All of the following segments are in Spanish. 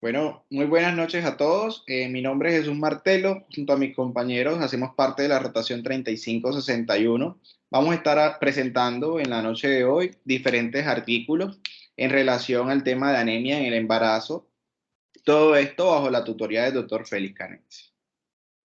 Bueno, muy buenas noches a todos. Mi nombre es Jesús Martelo. Junto a mis compañeros hacemos parte de la rotación 3561. Vamos a estar presentando en la noche de hoy diferentes artículos en relación al tema de anemia en el embarazo. Todo esto bajo la tutoría del doctor Félix Canetti.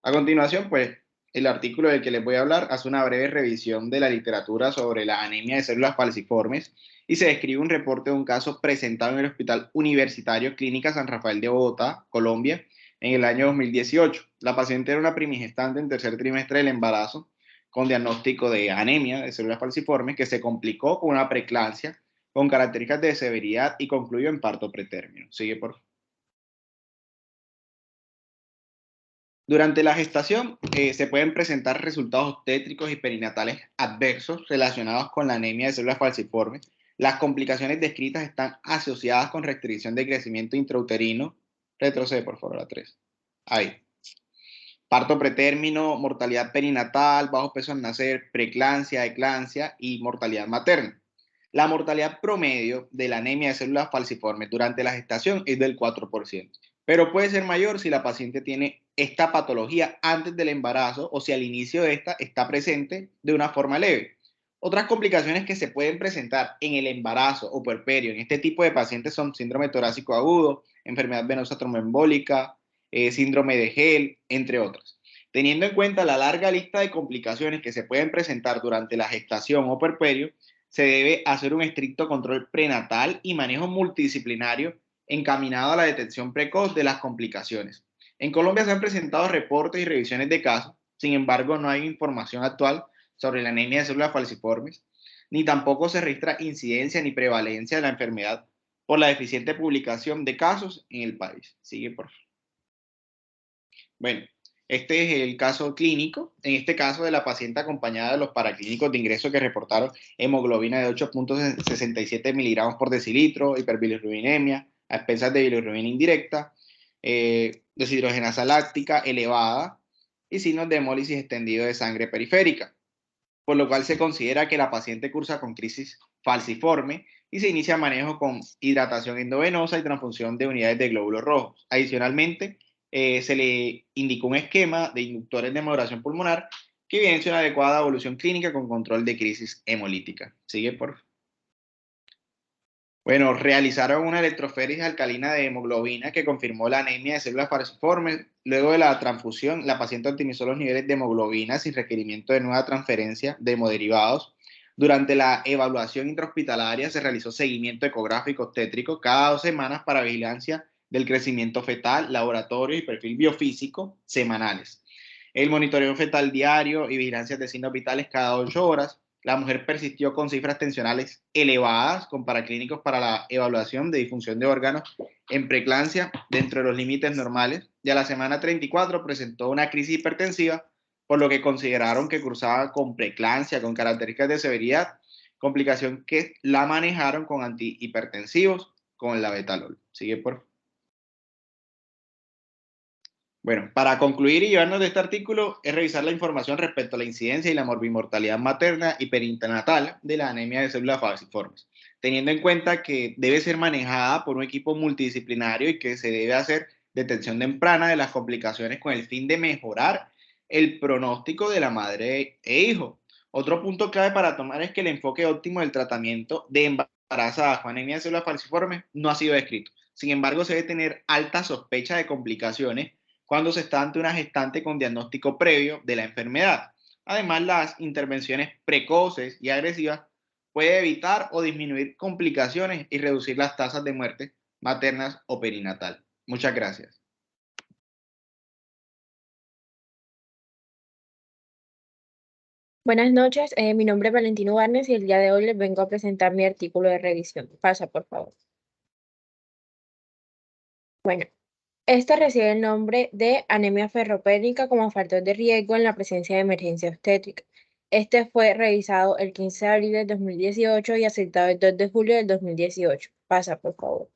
A continuación, pues, el artículo del que les voy a hablar hace una breve revisión de la literatura sobre la anemia de células falciformes y se describe un reporte de un caso presentado en el Hospital Universitario Clínica San Rafael de Bogotá, Colombia, en el año 2018. La paciente era una primigestante en tercer trimestre del embarazo con diagnóstico de anemia de células falciformes que se complicó con una preeclampsia con características de severidad y concluyó en parto pretérmino. Sigue, por favor. Durante la gestación se pueden presentar resultados obstétricos y perinatales adversos relacionados con la anemia de células falciformes. Las complicaciones descritas están asociadas con restricción de crecimiento intrauterino. Retrocede, por favor, a 3. Ahí. Parto pretérmino, mortalidad perinatal, bajo peso al nacer, preeclampsia, eclampsia y mortalidad materna. La mortalidad promedio de la anemia de células falciformes durante la gestación es del 4%, pero puede ser mayor si la paciente tiene esta patología antes del embarazo o si al inicio de esta está presente de una forma leve. Otras complicaciones que se pueden presentar en el embarazo o puerperio en este tipo de pacientes son síndrome torácico agudo, enfermedad venosa tromboembólica, síndrome de Gel, entre otras. Teniendo en cuenta la larga lista de complicaciones que se pueden presentar durante la gestación o puerperio, se debe hacer un estricto control prenatal y manejo multidisciplinario encaminado a la detección precoz de las complicaciones. En Colombia se han presentado reportes y revisiones de casos, sin embargo no hay información actual sobre la anemia de células falciformes, ni tampoco se registra incidencia ni prevalencia de la enfermedad por la deficiente publicación de casos en el país. Sigue, por favor. Bueno, este es el caso clínico. En este caso de la paciente acompañada de los paraclínicos de ingreso que reportaron hemoglobina de 8,67 miligramos por decilitro, hiperbilirrubinemia, a expensas de bilirrubina indirecta, deshidrogenasa láctica elevada y signos de hemólisis extendido de sangre periférica, por lo cual se considera que la paciente cursa con crisis falciforme y se inicia manejo con hidratación endovenosa y transfusión de unidades de glóbulos rojos. Adicionalmente, se le indicó un esquema de inductores de maduración pulmonar que evidencia una adecuada evolución clínica con control de crisis hemolítica. Sigue, por favor. Bueno, realizaron una electroforesis alcalina de hemoglobina que confirmó la anemia de células falciformes. Luego de la transfusión, la paciente optimizó los niveles de hemoglobina sin requerimiento de nueva transferencia de hemoderivados. Durante la evaluación intrahospitalaria se realizó seguimiento ecográfico obstétrico cada 2 semanas para vigilancia del crecimiento fetal, laboratorio y perfil biofísico semanales. El monitoreo fetal diario y vigilancia de signos vitales cada 8 horas. La mujer persistió con cifras tensionales elevadas con paraclínicos para la evaluación de disfunción de órganos en preeclampsia dentro de los límites normales y a la semana 34 presentó una crisis hipertensiva, por lo que consideraron que cursaba con preeclampsia con características de severidad, complicación que la manejaron con antihipertensivos con la betalol. Sigue, por. Bueno, para concluir y llevarnos de este artículo es revisar la información respecto a la incidencia y la morbimortalidad materna y perinatal de la anemia de células falciformes, teniendo en cuenta que debe ser manejada por un equipo multidisciplinario y que se debe hacer detección temprana de las complicaciones con el fin de mejorar el pronóstico de la madre e hijo. Otro punto clave para tomar es que el enfoque óptimo del tratamiento de embarazadas con anemia de células falciformes no ha sido descrito. Sin embargo, se debe tener alta sospecha de complicaciones cuando se está ante una gestante con diagnóstico previo de la enfermedad. Además, las intervenciones precoces y agresivas pueden evitar o disminuir complicaciones y reducir las tasas de muerte maternas o perinatal. Muchas gracias. Buenas noches, mi nombre es Valentino Barnes y el día de hoy les vengo a presentar mi artículo de revisión. Pasa, por favor. Bueno, este recibe el nombre de anemia ferropénica como factor de riesgo en la presencia de emergencia obstétrica. Este fue revisado el 15 de abril del 2018 y aceptado el 2 de julio del 2018. Pasa, por favor.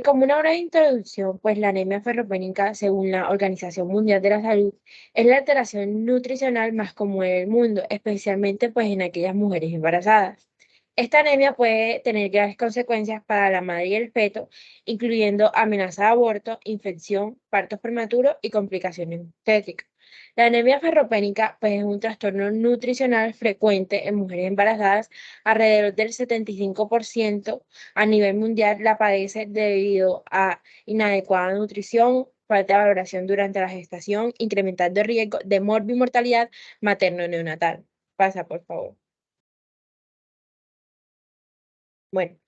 Como una breve introducción, pues la anemia ferropénica, según la Organización Mundial de la Salud, es la alteración nutricional más común en el mundo, especialmente pues en aquellas mujeres embarazadas. Esta anemia puede tener graves consecuencias para la madre y el feto, incluyendo amenaza de aborto, infección, partos prematuros y complicaciones obstétricas. La anemia ferropénica pues, es un trastorno nutricional frecuente en mujeres embarazadas. Alrededor del 75% a nivel mundial la padece debido a inadecuada nutrición, falta de valoración durante la gestación, incrementando el riesgo de morbimortalidad materno-neonatal. Pasa, por favor. Bueno,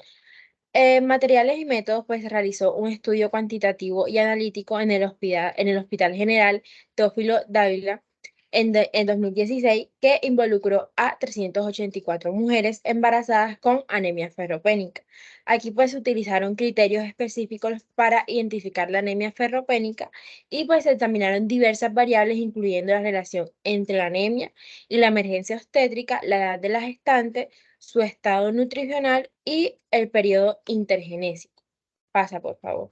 materiales y métodos, pues realizó un estudio cuantitativo y analítico en el Hospital General Teófilo Dávila en 2016 que involucró a 384 mujeres embarazadas con anemia ferropénica. Aquí pues se utilizaron criterios específicos para identificar la anemia ferropénica y pues se examinaron diversas variables incluyendo la relación entre la anemia y la emergencia obstétrica, la edad de la gestante, su estado nutricional y el periodo intergenésico. Pasa, por favor.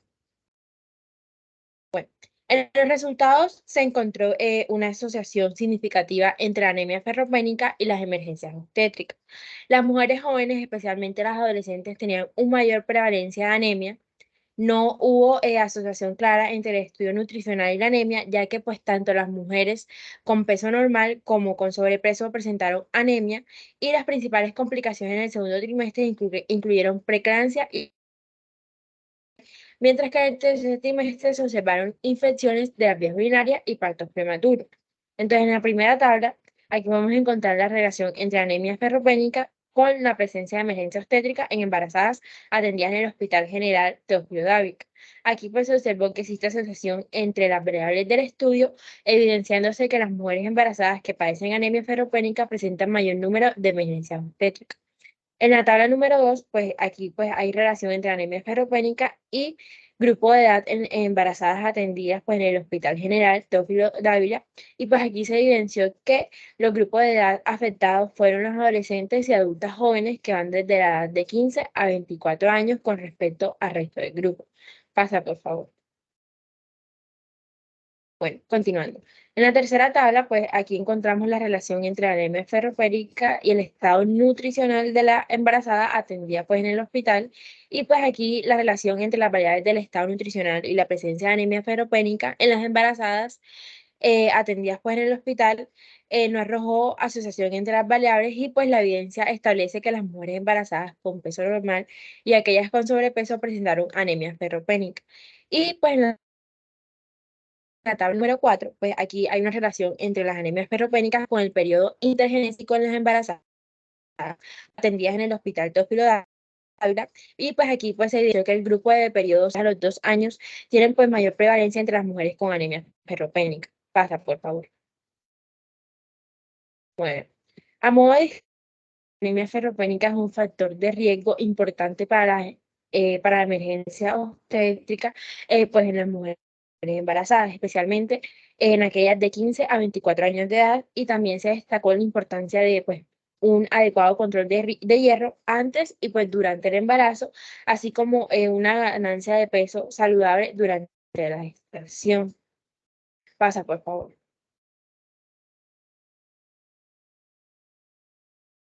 Bueno, en los resultados se encontró una asociación significativa entre la anemia ferropénica y las emergencias obstétricas. Las mujeres jóvenes, especialmente las adolescentes, tenían una mayor prevalencia de anemia. No hubo asociación clara entre el estudio nutricional y la anemia, ya que pues tanto las mujeres con peso normal como con sobrepeso presentaron anemia y las principales complicaciones en el segundo trimestre incluyeron preeclampsia y mientras que en el tercer trimestre se observaron infecciones de las vías urinarias y partos prematuros. Entonces, en la primera tabla, aquí vamos a encontrar la relación entre anemia ferropénica con la presencia de emergencia obstétrica en embarazadas atendidas en el Hospital General Teófilo Dávila. Aquí pues se observó que existe asociación entre las variables del estudio, evidenciándose que las mujeres embarazadas que padecen anemia ferropénica presentan mayor número de emergencias obstétricas. En la tabla número 2, pues aquí pues hay relación entre anemia ferropénica y grupo de edad en embarazadas atendidas pues en el Hospital General Teófilo Dávila y pues aquí se evidenció que los grupos de edad afectados fueron los adolescentes y adultas jóvenes que van desde la edad de 15 a 24 años con respecto al resto del grupo. Pasa, por favor. Bueno, continuando. En la tercera tabla, pues aquí encontramos la relación entre la anemia ferroperítica y el estado nutricional de la embarazada atendida pues en el hospital. Y pues aquí la relación entre las variables del estado nutricional y la presencia de anemia ferropénica en las embarazadas atendidas pues en el hospital no arrojó asociación entre las variables y pues la evidencia establece que las mujeres embarazadas con peso normal y aquellas con sobrepeso presentaron anemia ferropénica. Y pues en la tabla número 4, pues aquí hay una relación entre las anemias ferropénicas con el periodo intergenésico en las embarazadas atendidas en el Hospital Teófilo Dávila. Y pues aquí pues se evidenció que el grupo de periodos a los 2 años tienen pues mayor prevalencia entre las mujeres con anemia ferropénica. Pasa, por favor. Bueno, a modo de anemia ferropénica es un factor de riesgo importante para la emergencia obstétrica pues en las mujeres embarazadas, especialmente en aquellas de 15 a 24 años de edad, y también se destacó la importancia de pues, un adecuado control de hierro antes y pues durante el embarazo, así como una ganancia de peso saludable durante la gestación. Pasa, por favor.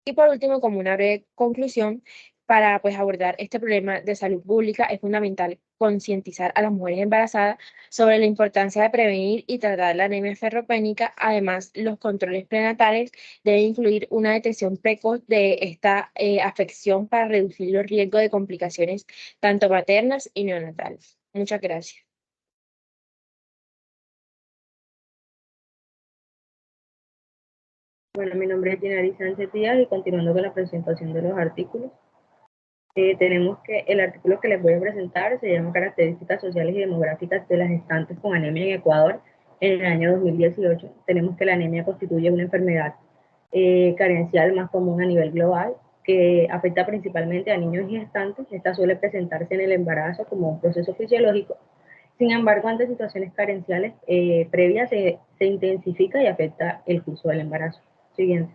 Y por último, como una breve conclusión, para pues, abordar este problema de salud pública es fundamental concientizar a las mujeres embarazadas sobre la importancia de prevenir y tratar la anemia ferropénica. Además, los controles prenatales deben incluir una detección precoz de esta afección para reducir los riesgos de complicaciones tanto maternas y neonatales. Muchas gracias. Bueno, mi nombre es Ginari Sánchez Díaz y continuando con la presentación de los artículos, tenemos que el artículo que les voy a presentar se llama Características sociales y demográficas de las gestantes con anemia en Ecuador en el año 2018. Tenemos que la anemia constituye una enfermedad carencial más común a nivel global que afecta principalmente a niños y gestantes. Esta suele presentarse en el embarazo como un proceso fisiológico. Sin embargo, ante situaciones carenciales previas se intensifica y afecta el curso del embarazo. Siguiente.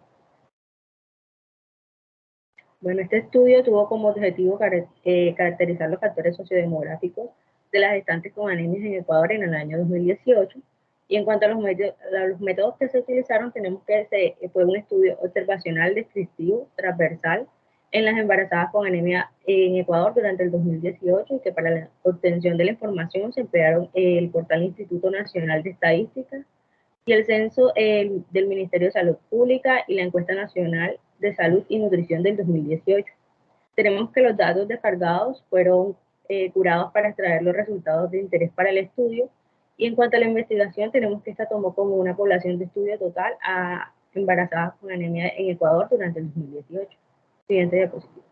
Bueno, este estudio tuvo como objetivo caracterizar los factores sociodemográficos de las gestantes con anemias en Ecuador en el año 2018. Y en cuanto a los métodos que se utilizaron, tenemos que fue un estudio observacional, descriptivo, transversal en las embarazadas con anemia en Ecuador durante el 2018 y que para la obtención de la información se emplearon el portal Instituto Nacional de Estadística y el censo del Ministerio de Salud Pública y la encuesta nacional de salud y nutrición del 2018. Tenemos que los datos descargados fueron curados para extraer los resultados de interés para el estudio y en cuanto a la investigación tenemos que esta tomó como una población de estudio total a embarazadas con anemia en Ecuador durante el 2018. Siguiente diapositiva.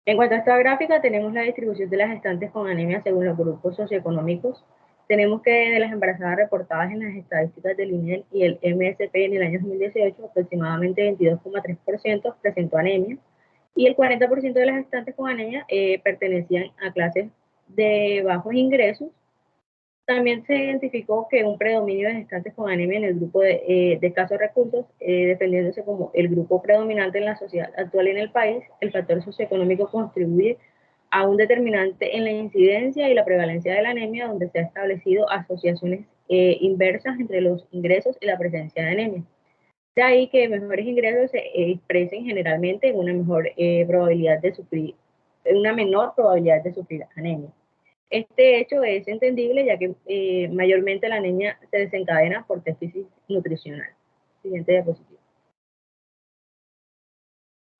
En cuanto a esta gráfica, tenemos la distribución de las gestantes con anemia según los grupos socioeconómicos. Tenemos que de las embarazadas reportadas en las estadísticas del INEL y el MSP en el año 2018, aproximadamente 22,3% presentó anemia y el 40% de las gestantes con anemia pertenecían a clases de bajos ingresos. También se identificó que un predominio de gestantes con anemia en el grupo de escasos recursos, defendiéndose como el grupo predominante en la sociedad actual en el país. El factor socioeconómico contribuye a un determinante en la incidencia y la prevalencia de la anemia, donde se han establecido asociaciones inversas entre los ingresos y la presencia de anemia. De ahí que mejores ingresos se expresen generalmente en una mejor probabilidad de sufrir, en una menor probabilidad de sufrir anemia. Este hecho es entendible ya que mayormente la anemia se desencadena por déficit nutricional. Siguiente diapositiva.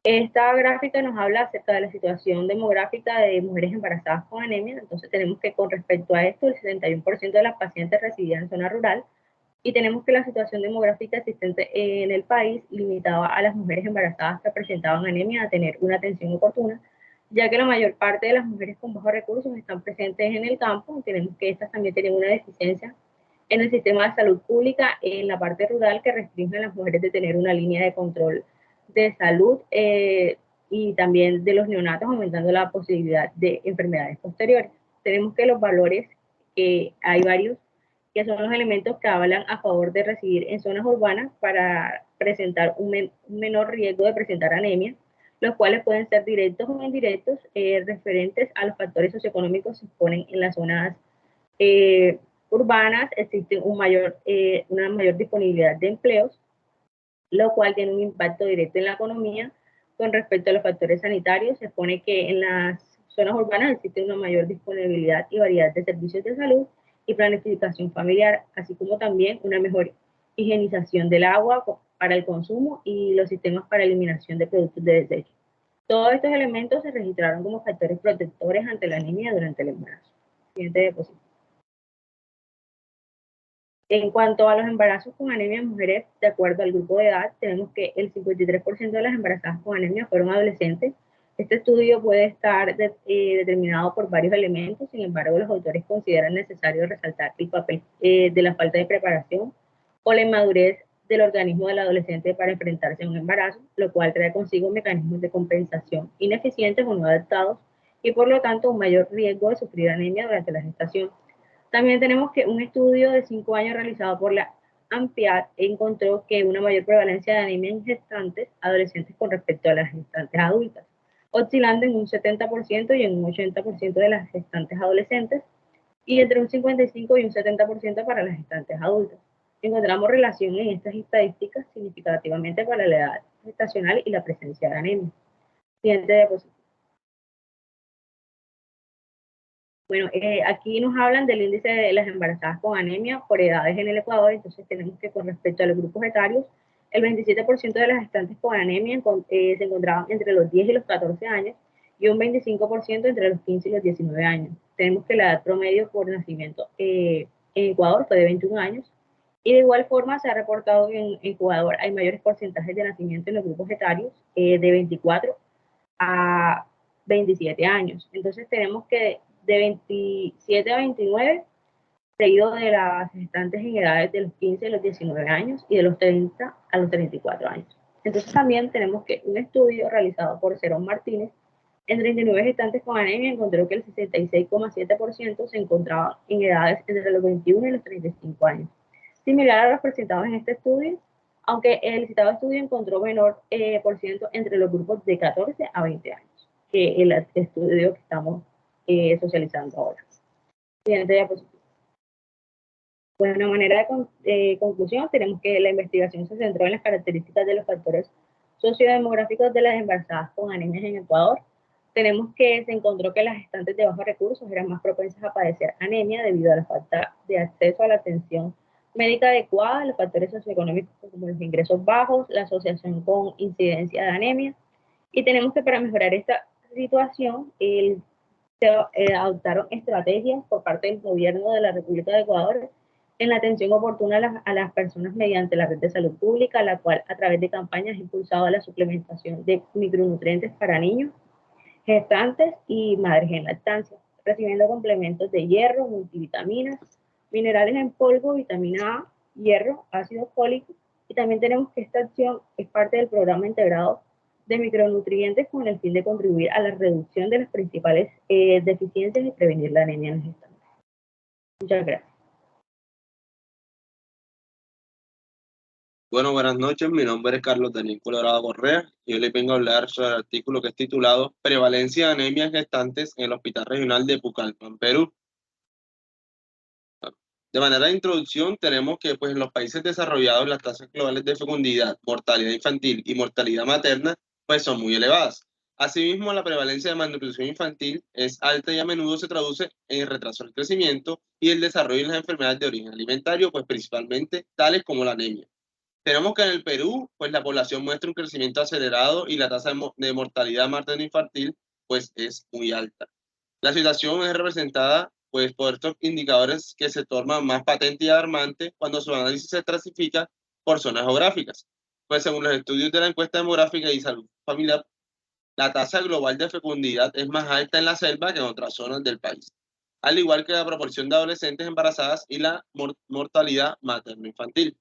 Esta gráfica nos habla acerca de la situación demográfica de mujeres embarazadas con anemia. Entonces tenemos que con respecto a esto, el 71% de las pacientes residían en zona rural y tenemos que la situación demográfica existente en el país limitaba a las mujeres embarazadas que presentaban anemia a tener una atención oportuna, ya que la mayor parte de las mujeres con bajos recursos están presentes en el campo. Tenemos que estas también tienen una deficiencia en el sistema de salud pública en la parte rural que restringe a las mujeres de tener una línea de control de salud y también de los neonatos, aumentando la posibilidad de enfermedades posteriores. Tenemos que los valores, hay varios, que son los elementos que hablan a favor de residir en zonas urbanas para presentar un menor riesgo de presentar anemia, los cuales pueden ser directos o indirectos, referentes a los factores socioeconómicos que se exponen en las zonas urbanas. Existe una mayor disponibilidad de empleos, lo cual tiene un impacto directo en la economía. Con respecto a los factores sanitarios, se expone que en las zonas urbanas existe una mayor disponibilidad y variedad de servicios de salud y planificación familiar, así como también una mejor higienización del agua para el consumo y los sistemas para eliminación de productos de desecho. Todos estos elementos se registraron como factores protectores ante la anemia durante el embarazo. Siguiente diapositiva. En cuanto a los embarazos con anemia en mujeres, de acuerdo al grupo de edad, tenemos que el 53% de las embarazadas con anemia fueron adolescentes. Este estudio puede estar determinado por varios elementos, sin embargo, los autores consideran necesario resaltar el papel de la falta de preparación o la inmadurez del organismo del adolescente para enfrentarse a un embarazo, lo cual trae consigo mecanismos de compensación ineficientes o no adaptados y por lo tanto un mayor riesgo de sufrir anemia durante la gestación. También tenemos que un estudio de 5 años realizado por la AMPIAD encontró que una mayor prevalencia de anemia en gestantes adolescentes con respecto a las gestantes adultas, oscilando en un 70% y en un 80% de las gestantes adolescentes y entre un 55 y un 70% para las gestantes adultas. Encontramos relación en estas estadísticas significativamente para la edad gestacional y la presencia de anemia. Siguiente diapositiva. Bueno, aquí nos hablan del índice de las embarazadas con anemia por edades en el Ecuador. Entonces tenemos que con respecto a los grupos etarios, el 27% de las gestantes con anemia se encontraban entre los 10 y los 14 años y un 25% entre los 15 y los 19 años. Tenemos que la edad promedio por nacimiento en Ecuador fue de 21 años y de igual forma se ha reportado que en Ecuador hay mayores porcentajes de nacimiento en los grupos etarios de 24 a 27 años. Entonces tenemos que de 27 a 29, seguido de las gestantes en edades de los 15 a los 19 años y de los 30 a los 34 años. Entonces también tenemos que un estudio realizado por Cerón Martínez en 39 gestantes con anemia encontró que el 66,7% se encontraba en edades entre los 21 y los 35 años. Similar a los presentados en este estudio, aunque el citado estudio encontró menor por ciento entre los grupos de 14 a 20 años, que el estudio que estamos socializando ahora. Siguiente diapositiva. Bueno, manera de conclusión, tenemos que la investigación se centró en las características de los factores sociodemográficos de las embarazadas con anemias en Ecuador. Tenemos que se encontró que las gestantes de bajos recursos eran más propensas a padecer anemia debido a la falta de acceso a la atención médica adecuada, los factores socioeconómicos como los ingresos bajos, la asociación con incidencia de anemia. Y tenemos que para mejorar esta situación, se adoptaron estrategias por parte del gobierno de la República de Ecuador en la atención oportuna a las personas mediante la red de salud pública, la cual a través de campañas ha impulsado la suplementación de micronutrientes para niños, gestantes y madres en lactancia, recibiendo complementos de hierro, multivitaminas, minerales en polvo, vitamina A, hierro, ácido fólico, y también tenemos que esta acción es parte del programa integrado de micronutrientes con el fin de contribuir a la reducción de las principales deficiencias y prevenir la anemia en gestantes. Muchas gracias. Bueno, buenas noches. Mi nombre es Carlos Daniel Colorado Correa y hoy les vengo a hablar sobre el artículo que es titulado Prevalencia de anemia en gestantes en el Hospital Regional de Pucallpa, Perú. De manera de introducción, tenemos que pues, en los países desarrollados las tasas globales de fecundidad, mortalidad infantil y mortalidad materna pues, son muy elevadas. Asimismo, la prevalencia de malnutrición infantil es alta y a menudo se traduce en retraso del crecimiento y el desarrollo de las enfermedades de origen alimentario, pues principalmente tales como la anemia. Tenemos que en el Perú, pues la población muestra un crecimiento acelerado y la tasa de mortalidad materno-infantil, pues es muy alta. La situación es representada, pues, por estos indicadores que se tornan más patente y alarmante cuando su análisis se clasifica por zonas geográficas. Pues según los estudios de la encuesta demográfica y salud familiar, la tasa global de fecundidad es más alta en la selva que en otras zonas del país, al igual que la proporción de adolescentes embarazadas y la mortalidad materno-infantil.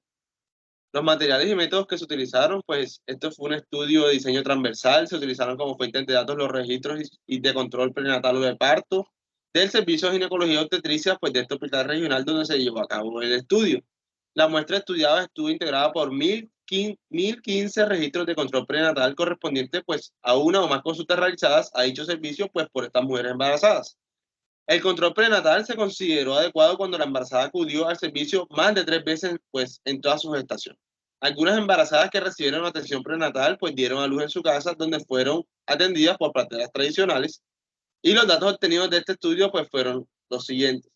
Los materiales y métodos que se utilizaron, pues esto fue un estudio de diseño transversal, se utilizaron como fuentes de datos los registros y de control prenatal o de parto del Servicio de Ginecología y Obstetricia, pues de este hospital regional donde se llevó a cabo el estudio. La muestra estudiada estuvo integrada por 1015 registros de control prenatal correspondientes pues a una o más consultas realizadas a dicho servicio pues por estas mujeres embarazadas. El control prenatal se consideró adecuado cuando la embarazada acudió al servicio más de 3 veces pues, en toda su gestación. Algunas embarazadas que recibieron atención prenatal pues dieron a luz en su casa donde fueron atendidas por parteras tradicionales y los datos obtenidos de este estudio pues fueron los siguientes.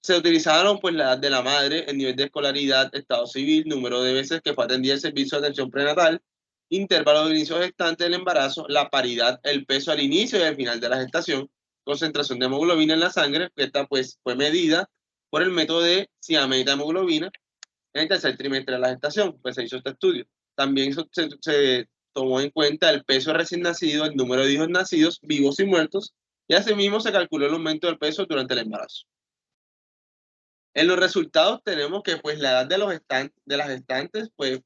Se utilizaron pues la edad de la madre, el nivel de escolaridad, estado civil, número de veces que fue atendida el servicio de atención prenatal, intervalo de inicio gestante del embarazo, la paridad, el peso al inicio y al final de la gestación, concentración de hemoglobina en la sangre, que esta pues fue medida por el método de ciameta hemoglobina en el tercer trimestre de la gestación, pues se hizo este estudio. También se tomó en cuenta el peso recién nacido, el número de hijos nacidos, vivos y muertos, y asimismo se calculó el aumento del peso durante el embarazo. En los resultados tenemos que pues la edad de las gestantes, pues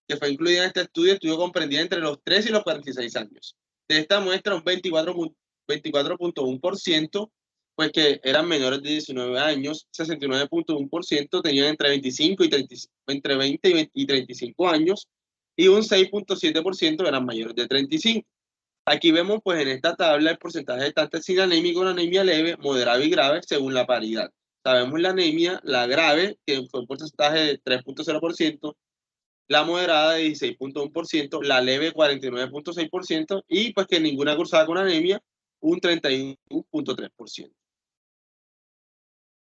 que fue incluida en este estudio, estuvo comprendida entre los 3 y los 46 años. De esta muestra, un 24.1%, pues que eran menores de 19 años, 69.1% tenían entre 25 y 30, entre 20 y 35 años, y un 6.7% eran mayores de 35. Aquí vemos pues en esta tabla el porcentaje de gestantes sin anemia y con anemia leve, moderada y grave según la paridad. Sabemos la anemia, la grave, que fue un porcentaje de 3.0%, la moderada de 16.1%, la leve 49.6% y pues que ninguna cursada con anemia un 31.3%.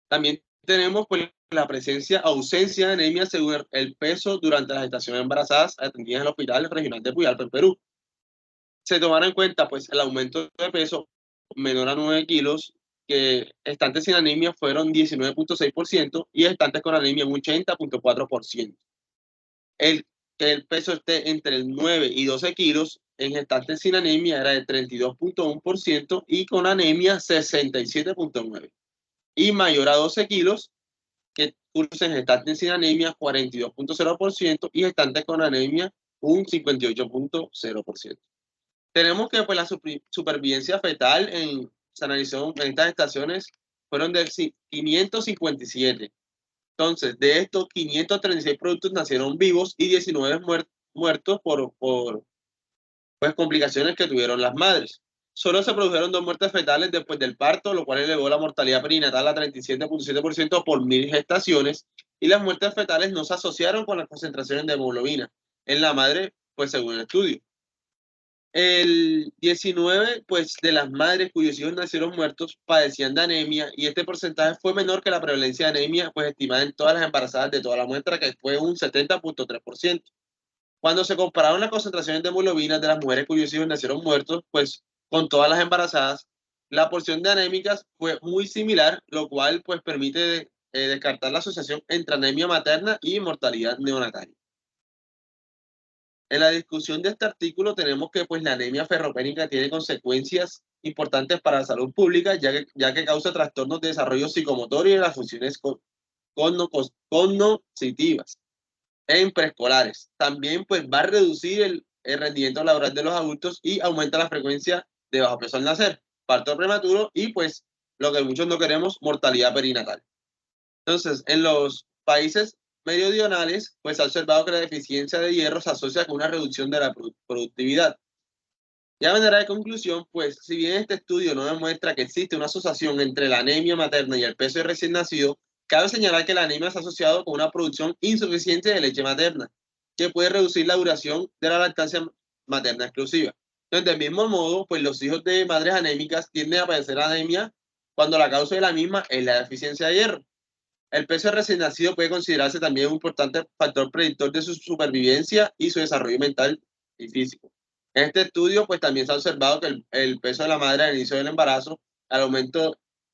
También tenemos pues la ausencia de anemia según el peso durante las gestaciones embarazadas atendidas en el Hospital Regional de Pucallpa en Perú. Se tomará en cuenta pues el aumento de peso menor a 9 kilos, que gestantes sin anemia fueron 19.6% y gestantes con anemia un 80.4%. Que el peso esté entre el 9 y 12 kilos en gestantes sin anemia era de 32.1% y con anemia 67.9%. Y mayor a 12 kilos que cursen gestantes sin anemia 42.0% y gestantes con anemia un 58.0%. Tenemos que pues, la supervivencia fetal se analizó en estas estaciones fueron de 557. Entonces, de estos 536 productos nacieron vivos y 19 muertos por pues, complicaciones que tuvieron las madres. Solo se produjeron 2 muertes fetales después del parto, lo cual elevó la mortalidad perinatal a 37.7% por 1000 gestaciones, y las muertes fetales no se asociaron con las concentraciones de hemoglobina en la madre, pues según el estudio. El 19 pues, de las madres cuyos hijos nacieron muertos padecían de anemia, y este porcentaje fue menor que la prevalencia de anemia pues, estimada en todas las embarazadas de toda la muestra, que fue un 70.3%. Cuando se compararon las concentraciones de hemoglobina de las mujeres cuyos hijos nacieron muertos, pues con todas las embarazadas, la porción de anémicas fue muy similar, lo cual pues permite descartar la asociación entre anemia materna y mortalidad neonatal. En la discusión de este artículo tenemos que pues la anemia ferropénica tiene consecuencias importantes para la salud pública, ya que causa trastornos de desarrollo psicomotor y de las funciones cognitivas en preescolares. También pues va a reducir el rendimiento laboral de los adultos y aumenta la frecuencia de bajo peso al nacer, parto prematuro y pues lo que muchos no queremos, mortalidad perinatal. Entonces, en los países meridionales, pues se ha observado que la deficiencia de hierro se asocia con una reducción de la productividad. Y a manera de conclusión, pues si bien este estudio no demuestra que existe una asociación entre la anemia materna y el peso de recién nacido, cabe señalar que la anemia está asociado con una producción insuficiente de leche materna, que puede reducir la duración de la lactancia materna exclusiva. Entonces, del mismo modo, pues los hijos de madres anémicas tienden a padecer anemia cuando la causa de la misma es la deficiencia de hierro. El peso de recién nacido puede considerarse también un importante factor predictor de su supervivencia y su desarrollo mental y físico. En este estudio, pues también se ha observado que el peso de la madre al inicio del embarazo,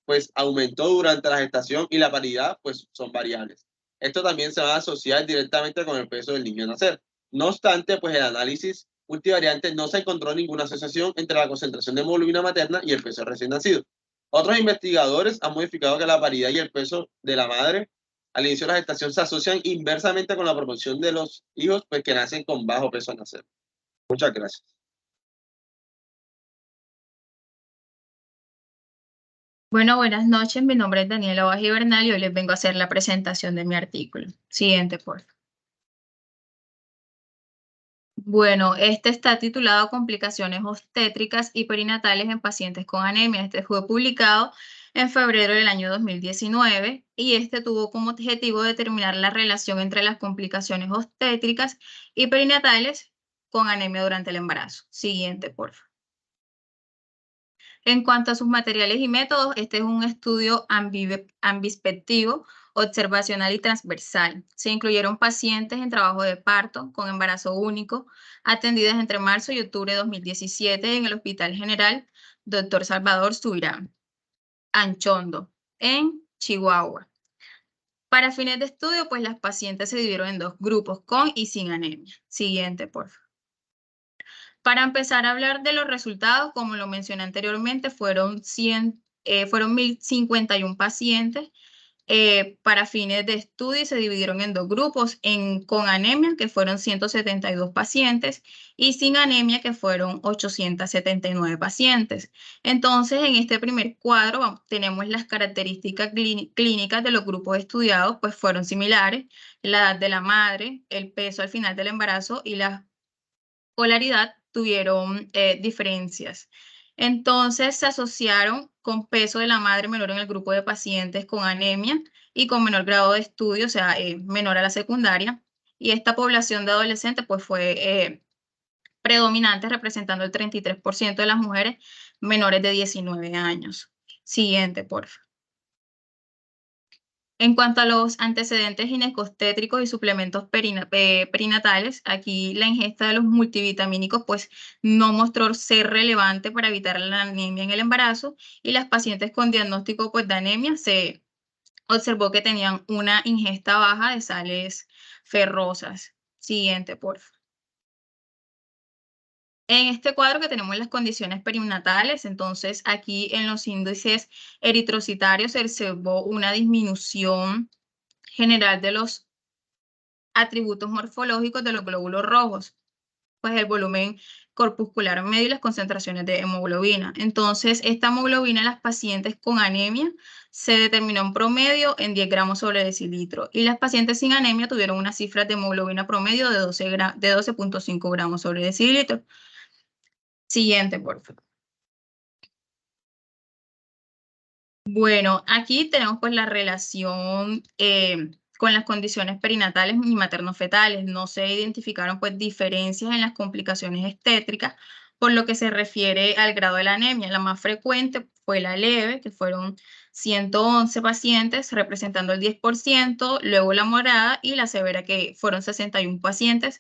pues aumentó durante la gestación, y la paridad, pues son variables. Esto también se va a asociar directamente con el peso del niño a nacer. No obstante, pues el análisis multivariante no se encontró ninguna asociación entre la concentración de hemoglobina materna y el peso del recién nacido. Otros investigadores han modificado que la paridad y el peso de la madre al inicio de la gestación se asocian inversamente con la proporción de los hijos pues, que nacen con bajo peso al nacer. Muchas gracias. Bueno, buenas noches. Mi nombre es Daniela Baji Bernal y hoy les vengo a hacer la presentación de mi artículo. Siguiente, por favor. Bueno, este está titulado Complicaciones obstétricas y perinatales en pacientes con anemia. Este fue publicado en febrero del año 2019 y este tuvo como objetivo determinar la relación entre las complicaciones obstétricas y perinatales con anemia durante el embarazo. Siguiente, por favor. En cuanto a sus materiales y métodos, este es un estudio ambispectivo, observacional y transversal. Se incluyeron pacientes en trabajo de parto con embarazo único, atendidas entre marzo y octubre de 2017 en el Hospital General Dr. Salvador Subirán, Anchondo, en Chihuahua. Para fines de estudio, pues las pacientes se dividieron en 2 grupos, con y sin anemia. Siguiente, por favor. Para empezar a hablar de los resultados, como lo mencioné anteriormente, fueron 1051 pacientes para fines de estudio, y se dividieron en 2 grupos, con anemia, que fueron 172 pacientes, y sin anemia, que fueron 879 pacientes. Entonces, en este primer cuadro tenemos las características clínicas de los grupos estudiados, pues fueron similares: la edad de la madre, el peso al final del embarazo y la polaridad tuvieron diferencias. Entonces se asociaron con peso de la madre menor en el grupo de pacientes con anemia y con menor grado de estudio, o sea, menor a la secundaria. Y esta población de adolescentes pues fue predominante, representando el 33% de las mujeres menores de 19 años. Siguiente, por favor. En cuanto a los antecedentes ginecostétricos y suplementos perinatales, aquí la ingesta de los multivitamínicos pues no mostró ser relevante para evitar la anemia en el embarazo, y las pacientes con diagnóstico pues de anemia se observó que tenían una ingesta baja de sales ferrosas. Siguiente, por favor. En este cuadro que tenemos las condiciones perinatales, entonces aquí en los índices eritrocitarios se observó una disminución general de los atributos morfológicos de los glóbulos rojos. pues el volumen corpuscular medio y las concentraciones de hemoglobina. Entonces, esta hemoglobina en las pacientes con anemia se determinó en promedio en 10 gramos sobre decilitro y las pacientes sin anemia tuvieron unas cifras de hemoglobina promedio de 12.5 gramos sobre decilitro. Siguiente, por favor. Bueno, aquí tenemos pues la relación con las condiciones perinatales y materno-fetales. No se identificaron pues diferencias en las complicaciones obstétricas por lo que se refiere al grado de la anemia. La más frecuente fue la leve, que fueron 111 pacientes, representando el 10%, luego la morada y la severa, que fueron 61 pacientes,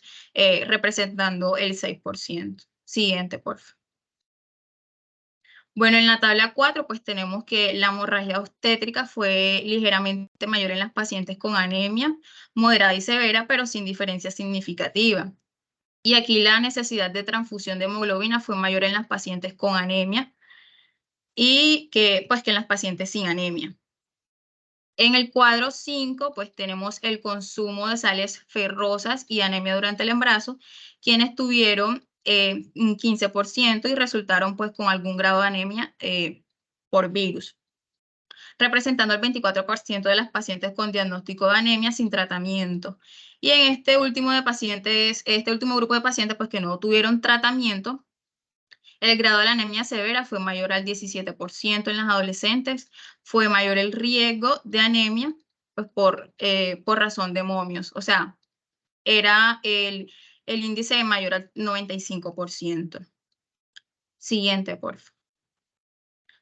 representando el 6%. Siguiente, por favor. Bueno, en la tabla 4, pues tenemos que la hemorragia obstétrica fue ligeramente mayor en las pacientes con anemia moderada y severa, pero sin diferencia significativa. Y aquí la necesidad de transfusión de hemoglobina fue mayor en las pacientes con anemia y que en las pacientes sin anemia. En el cuadro 5, pues tenemos el consumo de sales ferrosas y anemia durante el embarazo, quienes tuvieron un 15% y resultaron pues con algún grado de anemia por virus, representando el 24% de las pacientes con diagnóstico de anemia sin tratamiento. Y en este último grupo de pacientes pues que no tuvieron tratamiento, el grado de la anemia severa fue mayor al 17% en las adolescentes, fue mayor el riesgo de anemia pues, por razón de momios, o sea, era el índice mayor al 95%. Siguiente, por favor.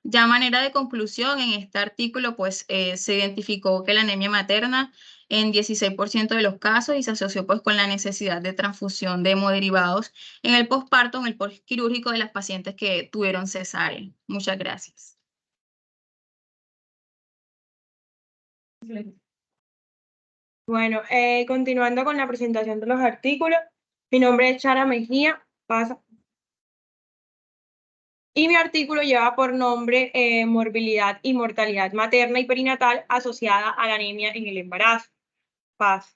Ya a manera de conclusión, en este artículo pues se identificó que la anemia materna en 16% de los casos y se asoció pues con la necesidad de transfusión de hemoderivados en el posparto, en el postquirúrgico de las pacientes que tuvieron cesárea. Muchas gracias. Bueno, continuando con la presentación de los artículos, mi nombre es Chara Mejía, pasa. Y mi artículo lleva por nombre Morbilidad y mortalidad materna y perinatal asociada a la anemia en el embarazo. Paz.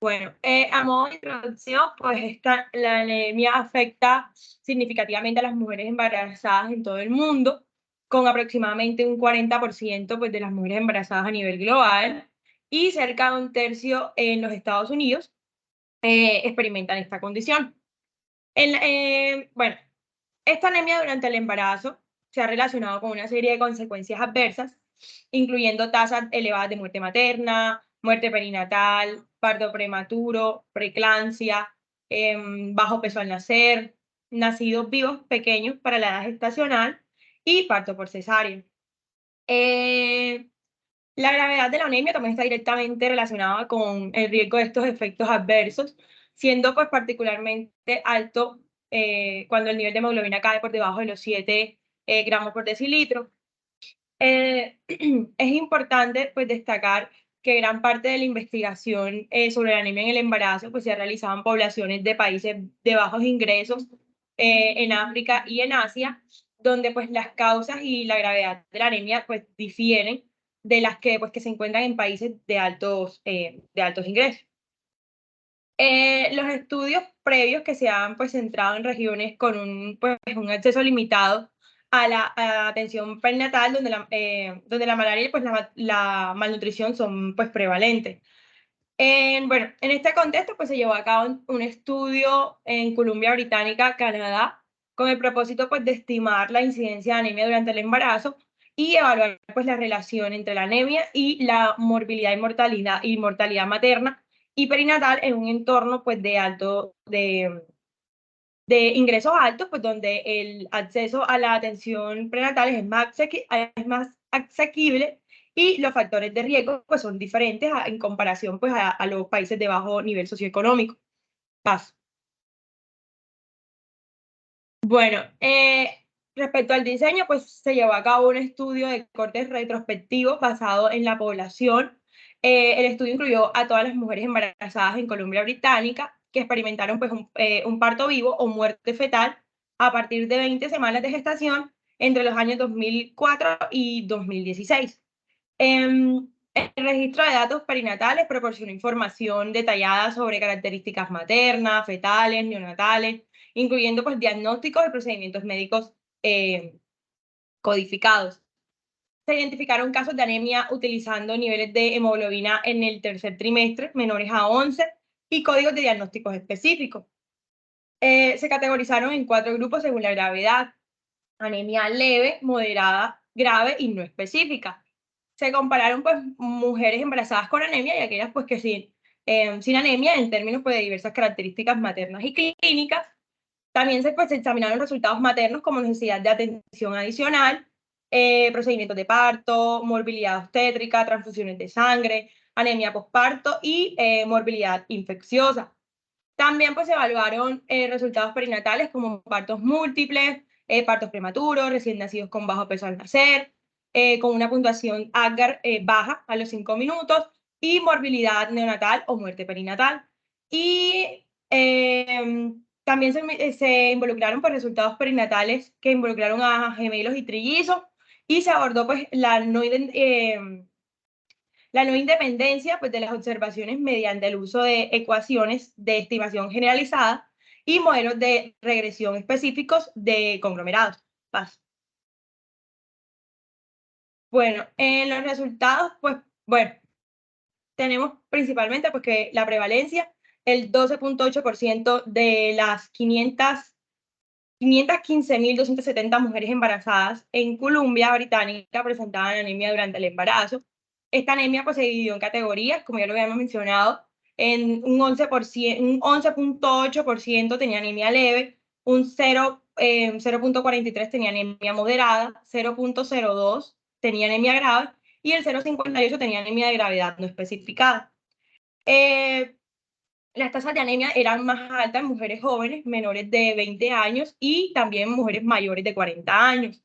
Bueno, a modo de introducción, pues la anemia afecta significativamente a las mujeres embarazadas en todo el mundo, con aproximadamente un 40% pues, de las mujeres embarazadas a nivel global y cerca de un tercio en los Estados Unidos experimentan esta condición. Bueno, esta anemia durante el embarazo se ha relacionado con una serie de consecuencias adversas, incluyendo tasas elevadas de muerte materna, muerte perinatal, parto prematuro, preeclampsia, bajo peso al nacer, nacidos vivos pequeños para la edad gestacional y parto por cesárea. La gravedad de la anemia también está directamente relacionada con el riesgo de estos efectos adversos, siendo pues particularmente alto cuando el nivel de hemoglobina cae por debajo de los 7 gramos por decilitro. Es importante pues destacar que gran parte de la investigación sobre la anemia en el embarazo pues se ha realizado en poblaciones de países de bajos ingresos en África y en Asia, donde pues las causas y la gravedad de la anemia pues difieren de las que se encuentran en países de altos ingresos. Los estudios previos que se han pues centrado en regiones con un acceso limitado a la atención perinatal, donde la malaria y pues la malnutrición son pues prevalentes. Bueno, en este contexto pues se llevó a cabo un estudio en Columbia Británica, Canadá, con el propósito pues de estimar la incidencia de anemia durante el embarazo y evaluar pues la relación entre la anemia y la morbilidad y mortalidad materna y perinatal en un entorno pues de ingresos altos, pues donde el acceso a la atención prenatal es más asequible y los factores de riesgo pues son diferentes en comparación pues a los países de bajo nivel socioeconómico. Paso. Bueno, respecto al diseño, pues se llevó a cabo un estudio de cortes retrospectivos basado en la población. El estudio incluyó a todas las mujeres embarazadas en Columbia Británica que experimentaron pues un parto vivo o muerte fetal a partir de 20 semanas de gestación entre los años 2004 y 2016. El registro de datos perinatales proporciona información detallada sobre características maternas, fetales, neonatales, incluyendo pues diagnósticos y procedimientos médicos codificados. Se identificaron casos de anemia utilizando niveles de hemoglobina en el tercer trimestre menores a 11 y códigos de diagnósticos específicos. Se categorizaron en 4 grupos según la gravedad: anemia leve, moderada, grave y no específica. Se compararon pues mujeres embarazadas con anemia y aquellas pues que sin anemia en términos pues, de diversas características maternas y clínicas. También se examinaron resultados maternos como necesidad de atención adicional, procedimientos de parto, morbilidad obstétrica, transfusiones de sangre, anemia posparto y morbilidad infecciosa. También pues se evaluaron resultados perinatales como partos múltiples, partos prematuros, recién nacidos con bajo peso al nacer, con una puntuación Apgar baja a los 5 minutos y morbilidad neonatal o muerte perinatal. Y también se involucraron pues, resultados perinatales que involucraron a gemelos y trillizos y se abordó pues la no independencia pues, de las observaciones mediante el uso de ecuaciones de estimación generalizada y modelos de regresión específicos de conglomerados. Paso. Bueno, en los resultados, pues, bueno, tenemos principalmente pues, que la prevalencia, el 12.8% de las 515.270 mujeres embarazadas en Columbia Británica presentaban anemia durante el embarazo. Esta anemia pues, se dividió en categorías, como ya lo habíamos mencionado, en un 11.8% tenía anemia leve, un 0.43 tenía anemia moderada, 0.02 tenía anemia grave y el 0.58 tenía anemia de gravedad no especificada. Las tasas de anemia eran más altas en mujeres jóvenes, menores de 20 años y también mujeres mayores de 40 años.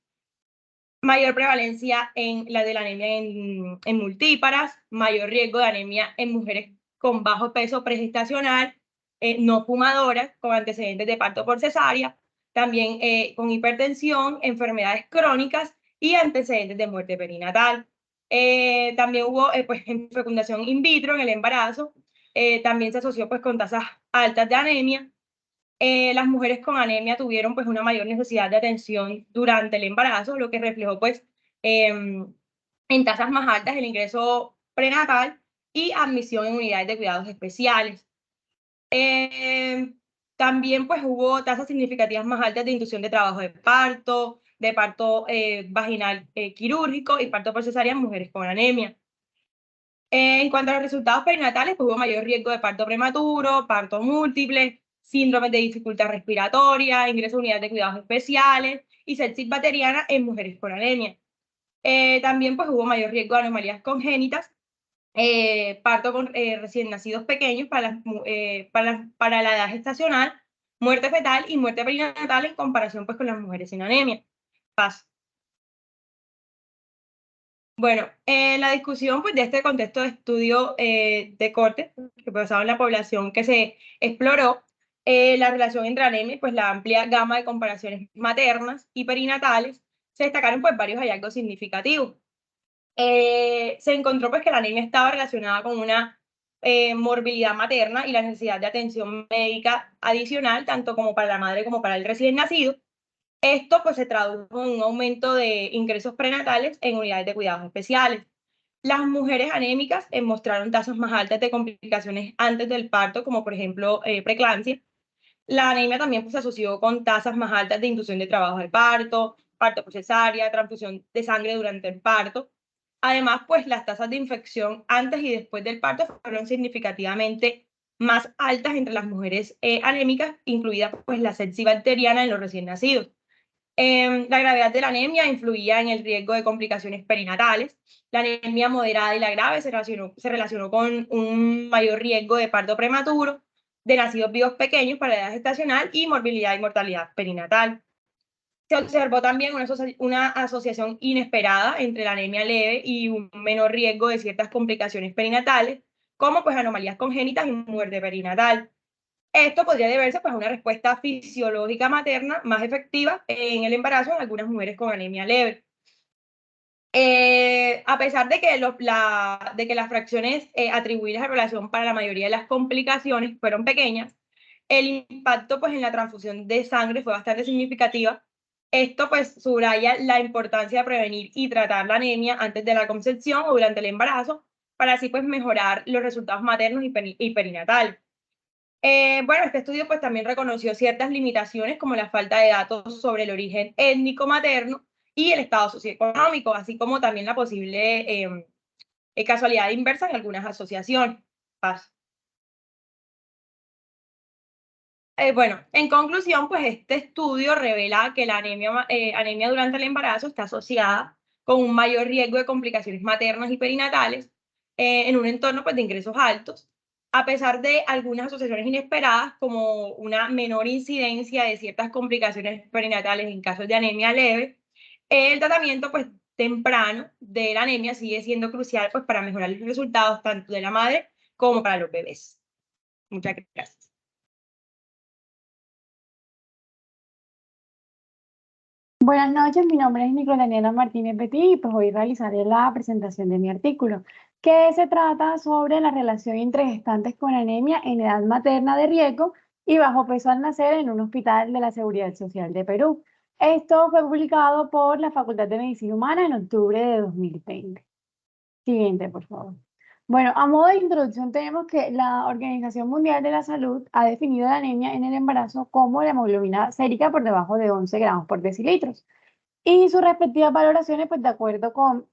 Mayor prevalencia en la de la anemia en multíparas, mayor riesgo de anemia en mujeres con bajo peso pregestacional, no fumadoras, con antecedentes de parto por cesárea, también con hipertensión, enfermedades crónicas y antecedentes de muerte perinatal. También hubo pues, fecundación in vitro en el embarazo, también se asoció pues, con tasas altas de anemia. Las mujeres con anemia tuvieron pues una mayor necesidad de atención durante el embarazo, lo que reflejó pues en tasas más altas el ingreso prenatal y admisión en unidades de cuidados especiales. También pues hubo tasas significativas más altas de inducción de trabajo de parto vaginal quirúrgico y parto por cesárea en mujeres con anemia. En cuanto a los resultados perinatales, pues hubo mayor riesgo de parto prematuro, parto múltiple, síndromes de dificultad respiratoria, ingreso a unidades de cuidados especiales y sepsis bacteriana en mujeres con anemia. También pues hubo mayor riesgo de anomalías congénitas, parto con recién nacidos pequeños para la edad gestacional, muerte fetal y muerte perinatal en comparación pues con las mujeres sin anemia. Paso. Bueno, la discusión pues, de este contexto de estudio de corte, que basado en la población que se exploró, la relación entre anemia y pues, la amplia gama de comparaciones maternas y perinatales, se destacaron pues, varios hallazgos significativos. Se encontró pues, que la anemia estaba relacionada con una morbilidad materna y la necesidad de atención médica adicional, tanto como para la madre como para el recién nacido. Esto pues se tradujo en un aumento de ingresos prenatales en unidades de cuidados especiales. Las mujeres anémicas mostraron tasas más altas de complicaciones antes del parto, como por ejemplo preeclampsia. La anemia también pues, se asoció con tasas más altas de inducción de trabajo al parto, parto por cesárea, transfusión de sangre durante el parto. Además, pues las tasas de infección antes y después del parto fueron significativamente más altas entre las mujeres anémicas, incluida pues la sepsis bacteriana en los recién nacidos. La gravedad de la anemia influía en el riesgo de complicaciones perinatales. La anemia moderada y la grave se relacionó con un mayor riesgo de parto prematuro, de nacidos vivos pequeños para la edad gestacional y morbilidad y mortalidad perinatal. Se observó también una asociación inesperada entre la anemia leve y un menor riesgo de ciertas complicaciones perinatales, como pues anomalías congénitas y muerte perinatal. Esto podría deberse pues, a una respuesta fisiológica materna más efectiva en el embarazo en algunas mujeres con anemia leve. A pesar de que, las fracciones atribuidas a la población para la mayoría de las complicaciones fueron pequeñas, el impacto pues, en la transfusión de sangre fue bastante significativa. Esto pues subraya la importancia de prevenir y tratar la anemia antes de la concepción o durante el embarazo, para así pues mejorar los resultados maternos y perinatales. Bueno, este estudio pues también reconoció ciertas limitaciones como la falta de datos sobre el origen étnico materno y el estado socioeconómico, así como también la posible casualidad inversa en algunas asociaciones. Bueno, en conclusión, pues este estudio revela que la anemia durante el embarazo está asociada con un mayor riesgo de complicaciones maternas y perinatales en un entorno pues, de ingresos altos, a pesar de algunas asociaciones inesperadas como una menor incidencia de ciertas complicaciones perinatales en casos de anemia leve. El tratamiento pues, temprano de la anemia sigue siendo crucial pues, para mejorar los resultados tanto de la madre como para los bebés. Muchas gracias. Buenas noches, mi nombre es Nicola Daniela Martínez Betty y pues hoy realizaré la presentación de mi artículo, que se trata sobre la relación entre gestantes con anemia en edad materna de riesgo y bajo peso al nacer en un hospital de la Seguridad Social de Perú. Esto fue publicado por la Facultad de Medicina Humana en octubre de 2020. Siguiente, por favor. Bueno, a modo de introducción tenemos que la Organización Mundial de la Salud ha definido la anemia en el embarazo como la hemoglobina sérica por debajo de 11 gramos por decilitros y sus respectivas valoraciones pues de acuerdo con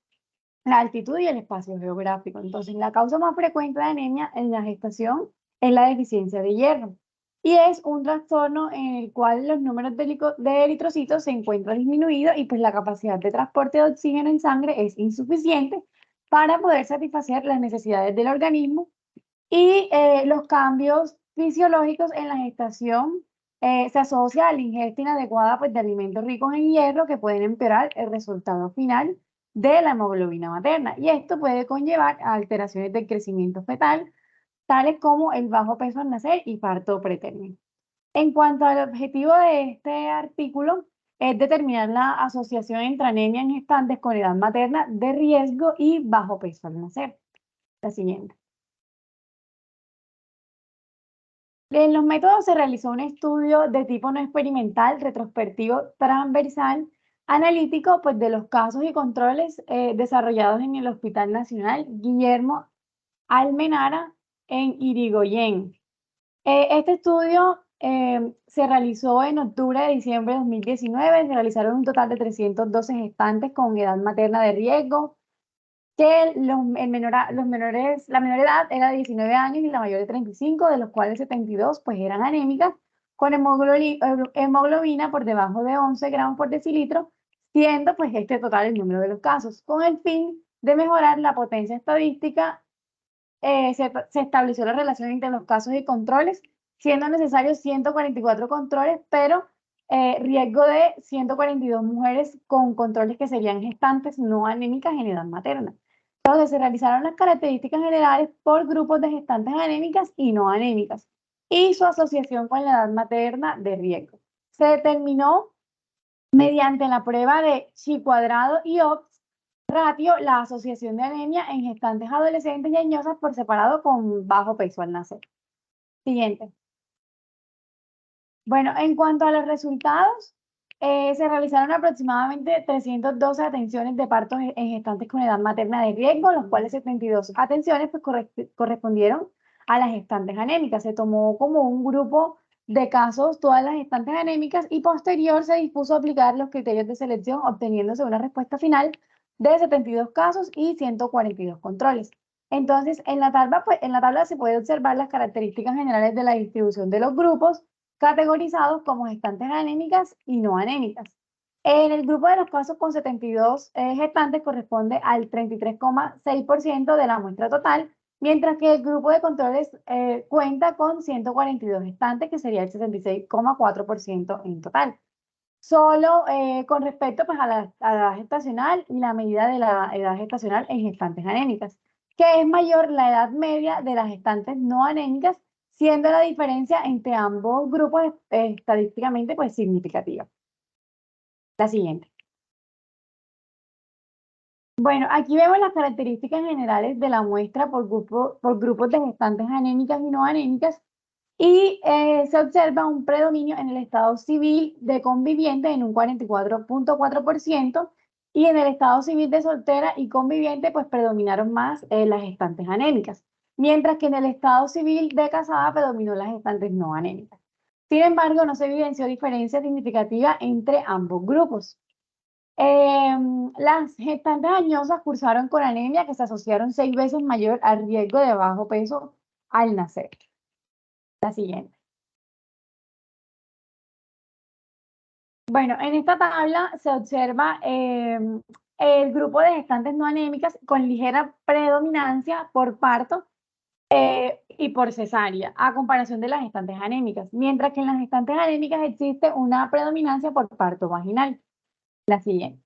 la altitud y el espacio geográfico. Entonces, la causa más frecuente de anemia en la gestación es la deficiencia de hierro y es un trastorno en el cual los números de eritrocitos se encuentran disminuidos y pues la capacidad de transporte de oxígeno en sangre es insuficiente para poder satisfacer las necesidades del organismo y los cambios fisiológicos en la gestación se asocia a la ingesta inadecuada pues, de alimentos ricos en hierro que pueden empeorar el resultado final de la hemoglobina materna. Y esto puede conllevar a alteraciones del crecimiento fetal, tales como el bajo peso al nacer y parto pretérmino. En cuanto al objetivo de este artículo, es determinar la asociación entre anemia en gestantes con edad materna de riesgo y bajo peso al nacer. La siguiente. En los métodos se realizó un estudio de tipo no experimental, retrospectivo, transversal, analítico, pues de los casos y controles desarrollados en el Hospital Nacional Guillermo Almenara en Irigoyen. Este estudio se realizó en octubre de diciembre de 2019, se realizaron un total de 312 gestantes con edad materna de riesgo, que la menor edad era de 19 años y la mayor de 35, de los cuales 72 pues eran anémicas, con hemoglobina por debajo de 11 gramos por decilitro, siendo pues este total el número de los casos. Con el fin de mejorar la potencia estadística, se estableció la relación entre los casos y controles, siendo necesarios 144 controles, pero riesgo de 142 mujeres con controles que serían gestantes no anémicas en edad materna. Entonces se realizaron las características generales por grupos de gestantes anémicas y no anémicas y su asociación con la edad materna de riesgo. Se determinó mediante la prueba de Chi cuadrado y OPS ratio la asociación de anemia en gestantes adolescentes y añosas por separado con bajo peso al nacer. Siguiente. Bueno, en cuanto a los resultados, se realizaron aproximadamente 312 atenciones de partos en gestantes con edad materna de riesgo, los cuales 72 atenciones pues, correspondieron a las gestantes anémicas. Se tomó como un grupo de casos todas las gestantes anémicas y posterior se dispuso a aplicar los criterios de selección, obteniéndose una respuesta final de 72 casos y 142 controles. Entonces, en la tabla se puede observar las características generales de la distribución de los grupos, categorizados como gestantes anémicas y no anémicas. En el grupo de los casos con 72 gestantes corresponde al 33,6% de la muestra total, mientras que el grupo de controles cuenta con 142 gestantes, que sería el 66,4% en total. Solo con respecto pues, a la edad gestacional y la medida de la edad gestacional en gestantes anémicas, que es mayor la edad media de las gestantes no anémicas, siendo la diferencia entre ambos grupos estadísticamente pues, significativa. La siguiente. Bueno, aquí vemos las características generales de la muestra por grupos de gestantes anémicas y no anémicas, y se observa un predominio en el estado civil de conviviente en un 44.4%, y en el estado civil de soltera y conviviente pues predominaron más las gestantes anémicas, mientras que en el estado civil de casada predominó las gestantes no anémicas. Sin embargo, no se evidenció diferencia significativa entre ambos grupos. Las gestantes añosas cursaron con anemia que se asociaron 6 veces mayor al riesgo de bajo peso al nacer. La siguiente. Bueno, en esta tabla se observa el grupo de gestantes no anémicas con ligera predominancia por parto y por cesárea, a comparación de las gestantes anémicas, mientras que en las gestantes anémicas existe una predominancia por parto vaginal. La siguiente.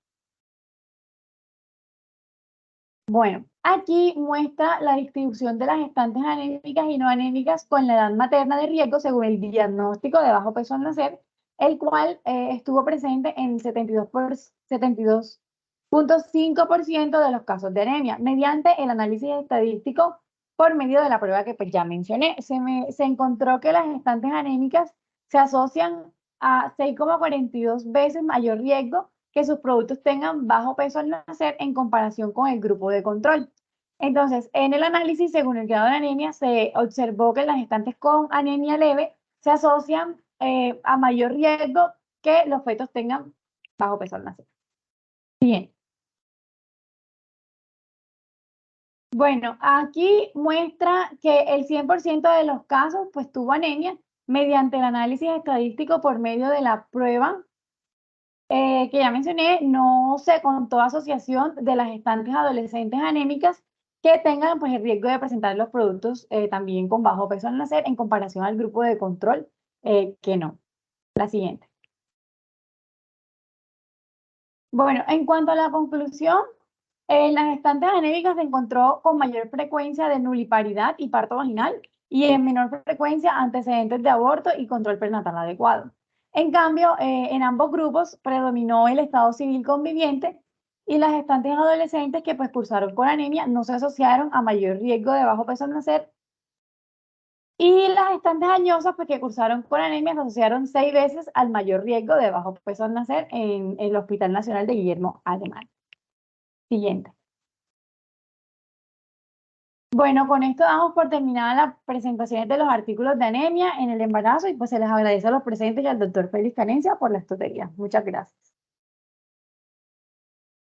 Bueno, aquí muestra la distribución de las gestantes anémicas y no anémicas con la edad materna de riesgo según el diagnóstico de bajo peso al nacer, el cual estuvo presente en 72.5% de los casos de anemia, mediante el análisis estadístico por medio de la prueba que pues ya mencioné. Se encontró que las gestantes anémicas se asocian a 6,42 veces mayor riesgo que sus productos tengan bajo peso al nacer en comparación con el grupo de control. Entonces, en el análisis, según el grado de anemia, se observó que las gestantes con anemia leve se asocian a mayor riesgo que los fetos tengan bajo peso al nacer. Bien. Bueno, aquí muestra que el 100% de los casos pues tuvo anemia mediante el análisis estadístico por medio de la prueba que ya mencioné. No se contó asociación de las gestantes adolescentes anémicas que tengan pues, el riesgo de presentar los productos también con bajo peso al nacer en comparación al grupo de control que no. La siguiente. Bueno, en cuanto a la conclusión, en las gestantes anémicas se encontró con mayor frecuencia de nuliparidad y parto vaginal y en menor frecuencia antecedentes de aborto y control prenatal adecuado. En cambio, en ambos grupos predominó el estado civil conviviente y las gestantes adolescentes que pues cursaron con anemia no se asociaron a mayor riesgo de bajo peso al nacer, y las gestantes añosas pues que cursaron con anemia se asociaron 6 veces al mayor riesgo de bajo peso al nacer en el Hospital Nacional de Guillermo Alemán. Siguiente. Bueno, con esto damos por terminada las presentaciones de los artículos de anemia en el embarazo y pues se les agradece a los presentes y al doctor Félix Canencia por la tutoría. Muchas gracias.